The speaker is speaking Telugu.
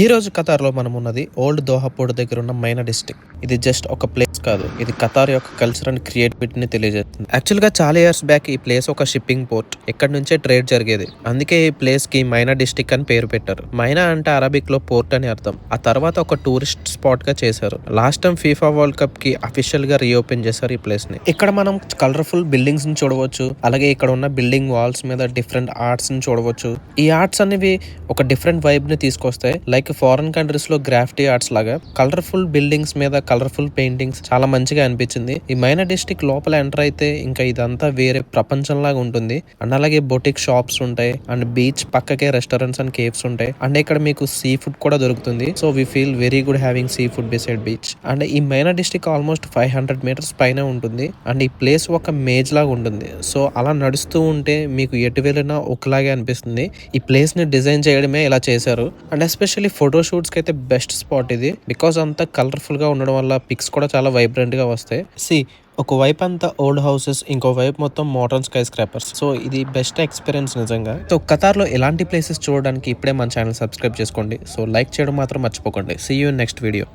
ఈ రోజు ఖతార్లో మనం ఉన్నది ఓల్డ్ దోహా పోర్ట్ దగ్గర ఉన్న మైనా డిస్ట్రిక్ట్. ఇది జస్ట్ ఒక ప్లేస్ కాదు, ఇది ఖతార్ యొక్క కల్చర్ అండ్ క్రియేటివిటీని తెలియజేస్తుంది. యాక్చువల్ గా చాలా ఇయర్స్ బ్యాక్ ఈ ప్లేస్ ఒక షిప్పింగ్ పోర్ట్, ఇక్కడ నుంచే ట్రేడ్ జరిగేది. అందుకే ఈ ప్లేస్ కి మైనా డిస్ట్రిక్ట్ అని పేరు పెట్టారు. మైనా అంటే అరబిక్ లో పోర్ట్ అని అర్థం. ఆ తర్వాత ఒక టూరిస్ట్ స్పాట్ గా చేశారు. Last time FIFA world cup కి అఫీషియల్ గా రీఓపెన్ చేశారు ఈ ప్లేస్ ని. ఇక్కడ మనం కలర్ఫుల్ బిల్డింగ్స్ ని చూడవచ్చు. అలాగే ఇక్కడ ఉన్న బిల్డింగ్ వాల్స్ మీద డిఫరెంట్ ఆర్ట్స్ ని చూడవచ్చు. ఈ ఆర్ట్స్ అనేవి ఒక డిఫరెంట్ వైబ్ ని తీసుకొస్తాయి. లైక్ ఫారెన్ కంట్రీస్ లో గ్రాఫిటీ ఆర్ట్స్ లాగా కలర్ఫుల్ బిల్డింగ్స్ మీద కలర్ఫుల్ పెయింటింగ్స్ చాలా మంచిగా అనిపించింది. ఈ మైనా డిస్ట్రిక్ట్ లోపల ఎంటర్ అయితే ఇంకా ఇదంతా వేరే ప్రపంచం లాగా ఉంటుంది. అండ్ అలాగే బొటిక్ షాప్స్ ఉంటాయి, అండ్ బీచ్ పక్కకే రెస్టారెంట్స్ అండ్ కేవ్స్ ఉంటాయి. అండ్ ఇక్కడ మీకు సీ ఫుడ్ కూడా దొరుకుతుంది. So we feel very good having seafood beside beach. And ఈ మైనా డిస్ట్రిక్ట్ ఆల్మోస్ట్ 500 మీటర్స్ పైన ఉంటుంది. అండ్ ఈ ప్లేస్ ఒక మేజ్ లాగా ఉంటుంది. సో అలా నడుస్తూ ఉంటే మీకు ఎటు వెళ్ళినా ఒకలాగే అనిపిస్తుంది. ఈ ప్లేస్ ని డిజైన్ చేయడమే ఇలా చేశారు. అండ్ ఎస్పెషల్లీ ఫోటో షూట్స్ కి అయితే బెస్ట్ స్పాట్ ఇది. బికాస్ అంతా కలర్ఫుల్ గా ఉండడం వల్ల పిక్స్ కూడా చాలా వైబ్రెంట్ గా వస్తాయి. ఒక వైపు అంతా ఓల్డ్ హౌసెస్, ఇంకో వైపు మొత్తం మోడర్న్ స్కై స్క్రాపర్స్. సో ఇది బెస్ట్ ఎక్స్పీరియన్స్ నిజంగా. సో ఖతార్ లో ఎలాంటి ప్లేసెస్ చూడడానికి ఇప్పుడే మన ఛానల్ సబ్స్క్రైబ్ చేసుకోండి. సో లైక్ చేయడం మాత్రం మర్చిపోకండి. See you in next video.